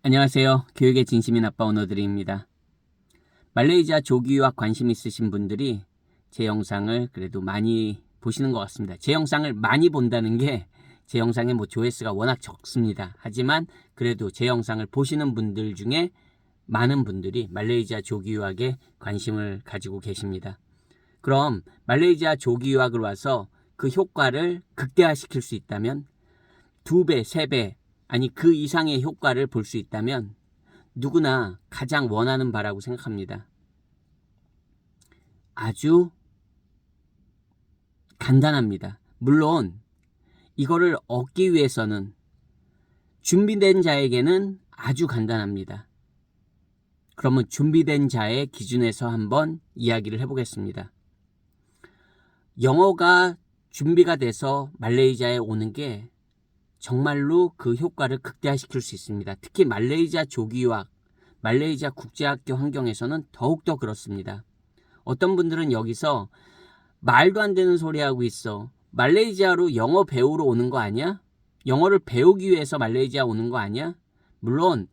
안녕하세요. 교육의 진심인 아빠 오너드리입니다. 말레이시아 조기 유학 관심 있으신 분들이 제 영상을 그래도 많이 보시는 것 같습니다. 제 영상을 많이 본다는 게 제 영상의 조회수가 워낙 적습니다. 하지만 그래도 제 영상을 보시는 분들 중에 많은 분들이 말레이시아 조기 유학에 관심을 가지고 계십니다. 그럼 말레이시아 조기 유학을 와서 그 효과를 극대화시킬 수 있다면 2배, 3배 아니 그 이상의 효과를 볼 수 있다면 누구나 가장 원하는 바라고 생각합니다. 아주 간단합니다. 물론 이거를 얻기 위해서는 준비된 자에게는 아주 간단합니다. 그러면 준비된 자의 기준에서 한번 이야기를 해보겠습니다. 영어가 준비가 돼서 말레이시아에 오는 게 정말로 그 효과를 극대화시킬 수 있습니다. 특히 말레이시아 조기 유학, 말레이시아 국제학교 환경에서는 더욱더 그렇습니다. 어떤 분들은 여기서 말도 안 되는 소리 하고 있어. 말레이시아로 영어 배우러 오는 거 아니야? 영어를 배우기 위해서 말레이시아 오는 거 아니야? 물론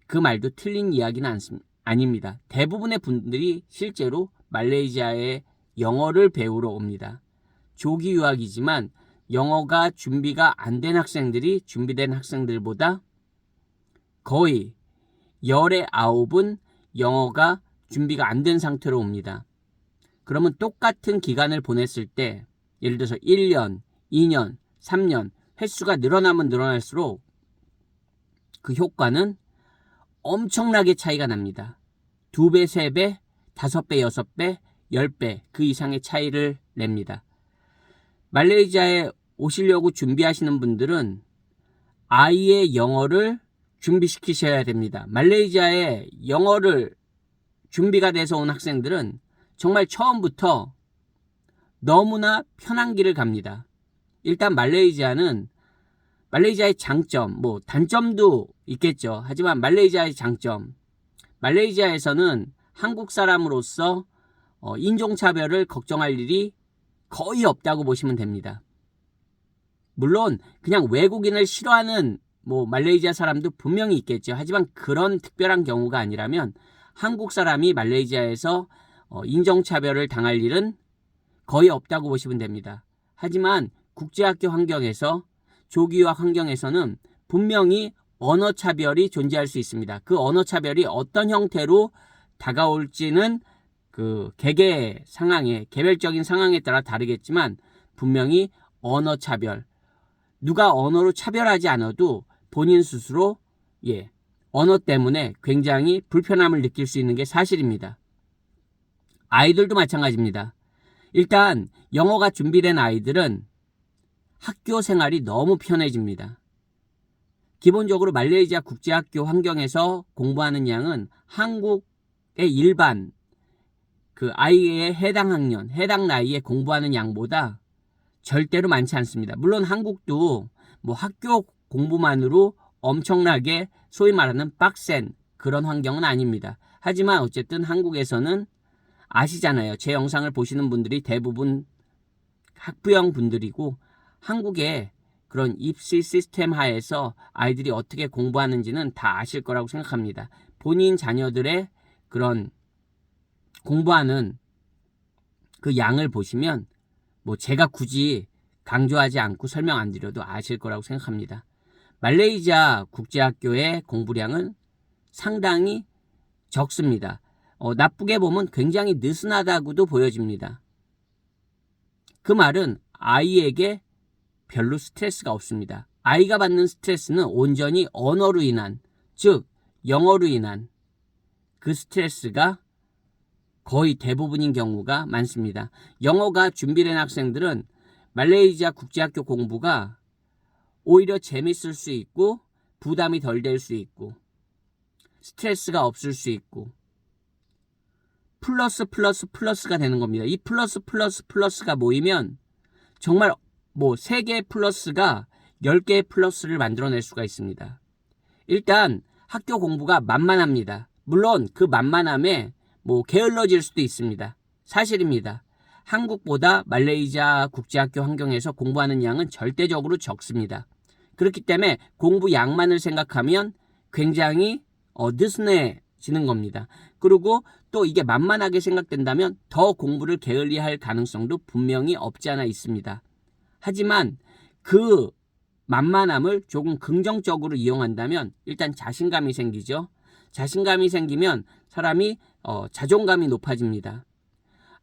그 말도 틀린 이야기는 아닙니다. 대부분의 분들이 실제로 말레이시아에 영어를 배우러 옵니다. 조기 유학이지만 영어가 준비가 안 된 학생들이 준비된 학생들보다 거의 10의 9은 영어가 준비가 안 된 상태로 옵니다. 그러면 똑같은 기간을 보냈을 때 예를 들어서 1년, 2년, 3년 횟수가 늘어나면 늘어날수록 그 효과는 엄청나게 차이가 납니다. 2배, 3배, 5배, 6배, 10배 그 이상의 차이를 냅니다. 말레이시아에 오시려고 준비하시는 분들은 아이의 영어를 준비시키셔야 됩니다. 말레이시아에 영어를 준비가 돼서 온 학생들은 정말 처음부터 너무나 편한 길을 갑니다. 일단 말레이시아의 장점, 단점도 있겠죠. 하지만 말레이시아의 장점, 말레이시아에서는 한국 사람으로서 인종차별을 걱정할 일이 거의 없다고 보시면 됩니다. 물론 그냥 외국인을 싫어하는 말레이시아 사람도 분명히 있겠죠. 하지만 그런 특별한 경우가 아니라면 한국 사람이 말레이시아에서 인종차별을 당할 일은 거의 없다고 보시면 됩니다. 하지만 국제학교 환경에서 조기유학 환경에서는 분명히 언어차별이 존재할 수 있습니다. 그 언어차별이 어떤 형태로 다가올지는 그 개개 상황에 개별적인 상황에 따라 다르겠지만 분명히 언어차별, 누가 언어로 차별하지 않아도 본인 스스로 언어 때문에 굉장히 불편함을 느낄 수 있는 게 사실입니다. 아이들도 마찬가지입니다. 일단 영어가 준비된 아이들은 학교 생활이 너무 편해집니다. 기본적으로 말레이시아 국제학교 환경에서 공부하는 양은 한국의 일반 그 아이의 해당 학년, 해당 나이에 공부하는 양보다 절대로 많지 않습니다. 물론 한국도 학교 공부만으로 엄청나게 소위 말하는 빡센 그런 환경은 아닙니다. 하지만 어쨌든 한국에서는 아시잖아요. 제 영상을 보시는 분들이 대부분 학부형 분들이고 한국의 그런 입시 시스템 하에서 아이들이 어떻게 공부하는지는 다 아실 거라고 생각합니다. 본인 자녀들의 그런 공부하는 그 양을 보시면 제가 굳이 강조하지 않고 설명 안 드려도 아실 거라고 생각합니다. 말레이시아 국제학교의 공부량은 상당히 적습니다. 나쁘게 보면 굉장히 느슨하다고도 보여집니다. 그 말은 아이에게 별로 스트레스가 없습니다. 아이가 받는 스트레스는 온전히 언어로 인한, 즉 영어로 인한 그 스트레스가 거의 대부분인 경우가 많습니다. 영어가 준비된 학생들은 말레이시아 국제학교 공부가 오히려 재밌을 수 있고 부담이 덜 될 수 있고 스트레스가 없을 수 있고 플러스가 되는 겁니다. 이 플러스가 모이면 정말 3개의 플러스가 10개의 플러스를 만들어낼 수가 있습니다. 일단 학교 공부가 만만합니다. 물론 그 만만함에 게을러질 수도 있습니다. 사실입니다. 한국보다 말레이시아 국제학교 환경에서 공부하는 양은 절대적으로 적습니다. 그렇기 때문에 공부 양만을 생각하면 굉장히 느슨해지는 겁니다. 그리고 또 이게 만만하게 생각된다면 더 공부를 게을리할 가능성도 분명히 없지 않아 있습니다. 하지만 그 만만함을 조금 긍정적으로 이용한다면 일단 자신감이 생기죠. 자신감이 생기면 사람이 자존감이 높아집니다.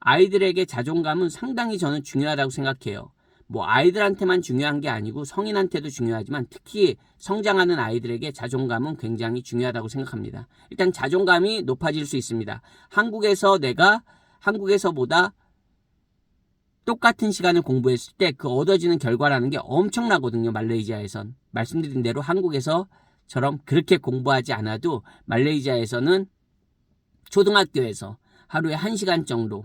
아이들에게 자존감은 상당히 저는 중요하다고 생각해요. 뭐 아이들한테만 중요한 게 아니고 성인한테도 중요하지만 특히 성장하는 아이들에게 자존감은 굉장히 중요하다고 생각합니다. 일단 자존감이 높아질 수 있습니다. 한국에서보다 똑같은 시간을 공부했을 때 그 얻어지는 결과라는 게 엄청나거든요. 말레이시아에선. 말씀드린 대로 한국에서처럼 그렇게 공부하지 않아도 말레이시아에서는 초등학교에서 하루에 1시간 정도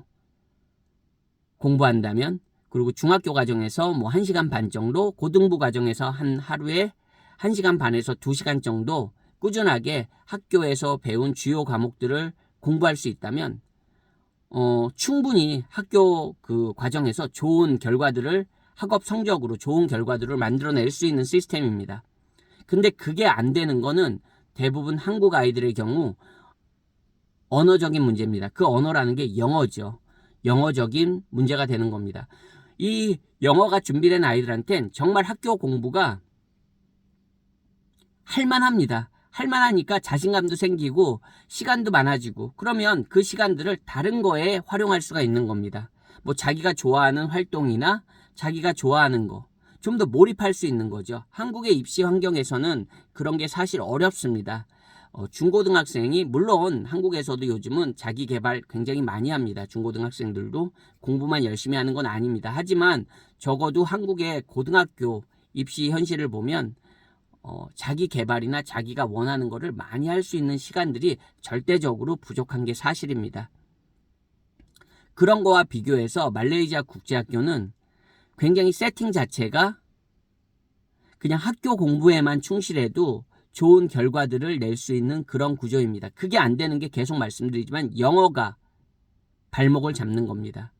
공부한다면, 그리고 중학교 과정에서 뭐 1시간 반 정도, 고등부 과정에서 하루에 1시간 반에서 2시간 정도 꾸준하게 학교에서 배운 주요 과목들을 공부할 수 있다면 충분히 학교 그 과정에서 좋은 결과들을, 학업 성적으로 좋은 결과들을 만들어낼 수 있는 시스템입니다. 근데 그게 안 되는 거는 대부분 한국 아이들의 경우 언어적인 문제입니다. 그 언어라는 게 영어죠. 영어적인 문제가 되는 겁니다. 이 영어가 준비된 아이들한텐 정말 학교 공부가 할만합니다. 할만하니까 자신감도 생기고 시간도 많아지고, 그러면 그 시간들을 다른 거에 활용할 수가 있는 겁니다. 뭐 자기가 좋아하는 활동이나 자기가 좋아하는 거 좀 더 몰입할 수 있는 거죠. 한국의 입시 환경에서는 그런 게 사실 어렵습니다. 중고등학생이, 물론 한국에서도 요즘은 자기 개발 굉장히 많이 합니다. 중고등학생들도 공부만 열심히 하는 건 아닙니다. 하지만 적어도 한국의 고등학교 입시 현실을 보면 자기 개발이나 자기가 원하는 거를 많이 할 수 있는 시간들이 절대적으로 부족한 게 사실입니다. 그런 거와 비교해서 말레이시아 국제학교는 굉장히 세팅 자체가 그냥 학교 공부에만 충실해도 좋은 결과들을 낼 수 있는 그런 구조입니다. 그게 안 되는 게 계속 말씀드리지만 영어가 발목을 잡는 겁니다.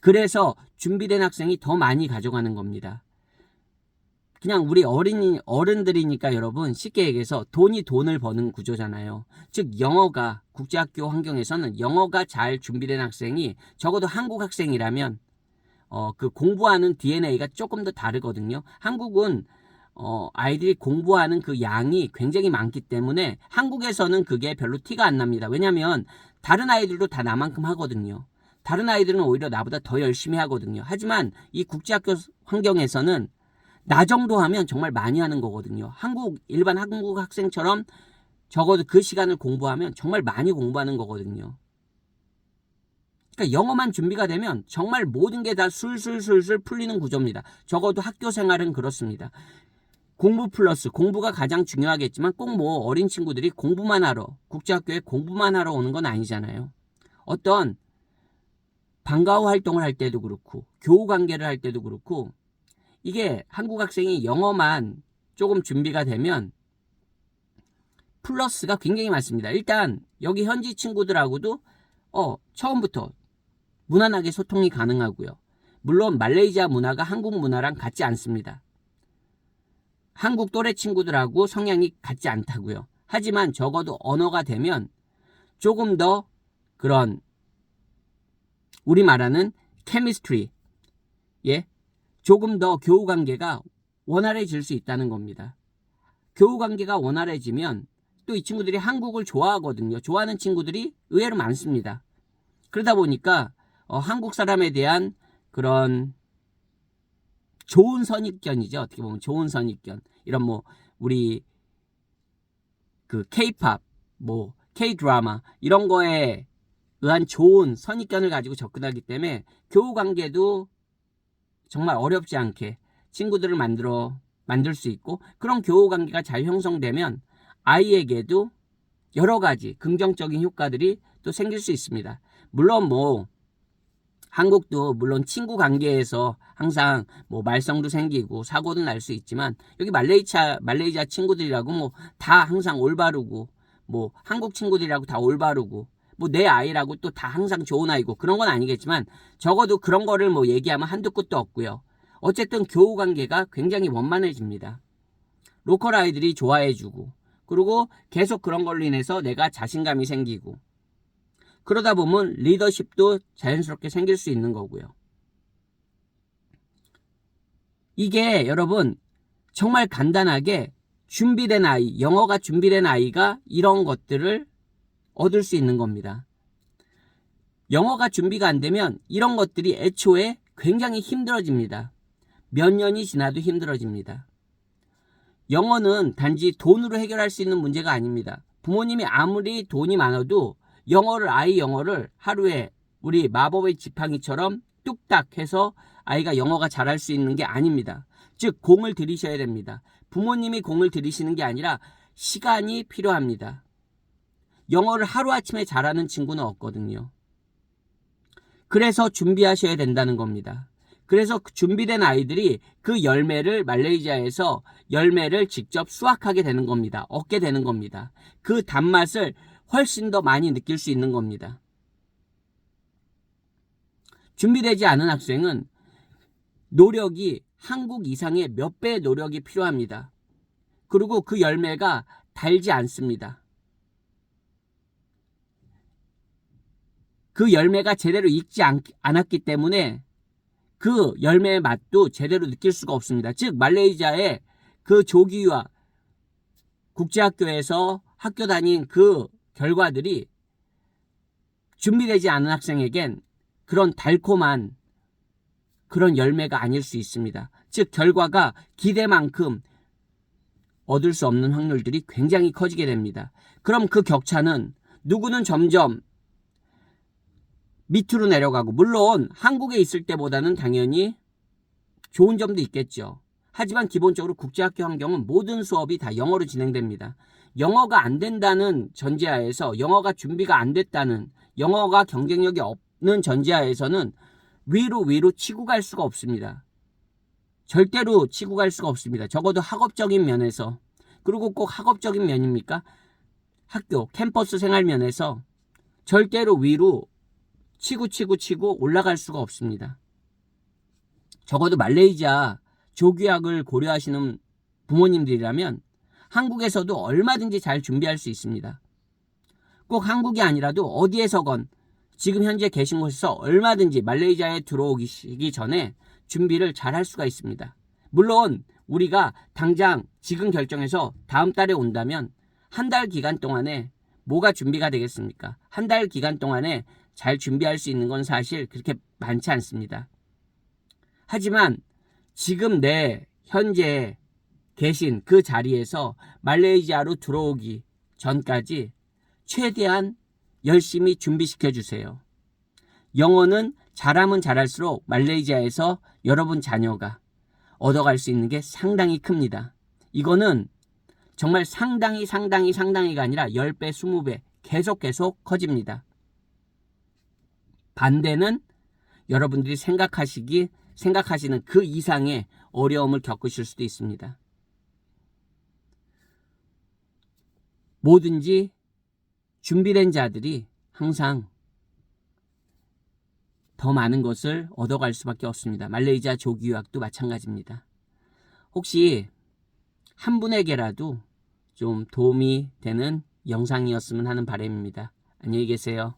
그래서 준비된 학생이 더 많이 가져가는 겁니다. 그냥 우리 어른들이니까 여러분, 쉽게 얘기해서 돈이 돈을 버는 구조잖아요. 즉 영어가, 국제학교 환경에서는 영어가 잘 준비된 학생이 적어도 한국 학생이라면 그 공부하는 DNA가 조금 더 다르거든요. 한국은 아이들이 공부하는 그 양이 굉장히 많기 때문에 한국에서는 그게 별로 티가 안 납니다. 왜냐하면 다른 아이들도 다 나만큼 하거든요. 다른 아이들은 오히려 나보다 더 열심히 하거든요. 하지만 이 국제학교 환경에서는 나 정도 하면 정말 많이 하는 거거든요. 일반 한국 학생처럼 적어도 그 시간을 공부하면 정말 많이 공부하는 거거든요. 그러니까 영어만 준비가 되면 정말 모든 게 다 술술술술 풀리는 구조입니다. 적어도 학교 생활은 그렇습니다. 공부 플러스, 공부가 가장 중요하겠지만 꼭 뭐 어린 친구들이 공부만 하러, 국제학교에 공부만 하러 오는 건 아니잖아요. 어떤 방과후 활동을 할 때도 그렇고 교우 관계를 할 때도 그렇고, 이게 한국 학생이 영어만 조금 준비가 되면 플러스가 굉장히 많습니다. 일단 여기 현지 친구들하고도 처음부터 무난하게 소통이 가능하고요. 물론 말레이시아 문화가 한국 문화랑 같지 않습니다. 한국 또래 친구들하고 성향이 같지 않다고요. 하지만 적어도 언어가 되면 조금 더 그런 우리 말하는 케미스트리, 조금 더 교우 관계가 원활해질 수 있다는 겁니다. 교우 관계가 원활해지면 또 이 친구들이 한국을 좋아하거든요. 좋아하는 친구들이 의외로 많습니다. 그러다 보니까 한국 사람에 대한 그런 좋은 선입견이죠. 어떻게 보면 좋은 선입견. 이런 뭐 우리 그 K-팝, 뭐 K-드라마 이런 거에 의한 좋은 선입견을 가지고 접근하기 때문에 교우 관계도 정말 어렵지 않게 친구들을 만들 수 있고, 그런 교우 관계가 잘 형성되면 아이에게도 여러 가지 긍정적인 효과들이 또 생길 수 있습니다. 물론 뭐 한국도 물론 친구 관계에서 항상 뭐 말썽도 생기고 사고도 날 수 있지만, 여기 말레이시아 친구들이라고 뭐 다 항상 올바르고, 뭐 한국 친구들이라고 다 올바르고, 뭐 내 아이라고 또 다 항상 좋은 아이고 그런 건 아니겠지만, 적어도 그런 거를 뭐 얘기하면 한두 끝도 없고요. 어쨌든 교우 관계가 굉장히 원만해집니다. 로컬 아이들이 좋아해주고 그리고 계속 그런 걸로 인해서 내가 자신감이 생기고 그러다 보면 리더십도 자연스럽게 생길 수 있는 거고요. 이게 여러분 정말 간단하게 준비된 아이, 영어가 준비된 아이가 이런 것들을 얻을 수 있는 겁니다. 영어가 준비가 안 되면 이런 것들이 애초에 굉장히 힘들어집니다. 몇 년이 지나도 힘들어집니다. 영어는 단지 돈으로 해결할 수 있는 문제가 아닙니다. 부모님이 아무리 돈이 많아도 아이 영어를 하루에 우리 마법의 지팡이처럼 뚝딱 해서 아이가 영어가 잘할 수 있는 게 아닙니다. 즉 공을 들이셔야 됩니다. 부모님이 공을 들이시는 게 아니라 시간이 필요합니다. 영어를 하루아침에 잘하는 친구는 없거든요. 그래서 준비하셔야 된다는 겁니다. 그래서 준비된 아이들이 그 열매를 말레이시아에서 열매를 직접 수확하게 되는 겁니다. 얻게 되는 겁니다. 그 단맛을 훨씬 더 많이 느낄 수 있는 겁니다. 준비되지 않은 학생은 노력이 한국 이상의 몇 배의 노력이 필요합니다. 그리고 그 열매가 달지 않습니다. 그 열매가 제대로 익지 않았기 때문에 그 열매의 맛도 제대로 느낄 수가 없습니다. 즉 말레이시아의 그 조기유학 국제학교에서 학교 다닌 그 결과들이 준비되지 않은 학생에겐 그런 달콤한 그런 열매가 아닐 수 있습니다. 즉 결과가 기대만큼 얻을 수 없는 확률들이 굉장히 커지게 됩니다. 그럼 그 격차는 누구는 점점 밑으로 내려가고 물론 한국에 있을 때보다는 당연히 좋은 점도 있겠죠. 하지만 기본적으로 국제학교 환경은 모든 수업이 다 영어로 진행됩니다. 영어가 안 된다는 전제하에서 영어가 준비가 안 됐다는 영어가 경쟁력이 없는 전제하에서는 위로 치고 갈 수가 없습니다. 절대로 치고 갈 수가 없습니다. 적어도 학업적인 면에서 그리고 꼭 학업적인 면입니까? 학교 캠퍼스 생활 면에서 절대로 위로 치고 올라갈 수가 없습니다. 적어도 말레이시아 조교학을 고려하시는 부모님들이라면 한국에서도 얼마든지 잘 준비할 수 있습니다. 꼭 한국이 아니라도 어디에서건 지금 현재 계신 곳에서 얼마든지 말레이시아에 들어오기 전에 준비를 잘 할 수가 있습니다. 물론 우리가 당장 지금 결정해서 다음 달에 온다면 한 달 기간 동안에 뭐가 준비가 되겠습니까? 한 달 기간 동안에 잘 준비할 수 있는 건 사실 그렇게 많지 않습니다. 하지만 지금 내 현재 계신 그 자리에서 말레이시아로 들어오기 전까지 최대한 열심히 준비시켜 주세요. 영어는 잘하면 잘할수록 말레이시아에서 여러분 자녀가 얻어갈 수 있는 게 상당히 큽니다. 이거는 정말 상당히가 아니라 10배, 20배 계속 커집니다. 반대는 여러분들이 생각하시는 그 이상의 어려움을 겪으실 수도 있습니다. 뭐든지 준비된 자들이 항상 더 많은 것을 얻어갈 수밖에 없습니다. 말레이시아 조기유학도 마찬가지입니다. 혹시 한 분에게라도 좀 도움이 되는 영상이었으면 하는 바람입니다. 안녕히 계세요.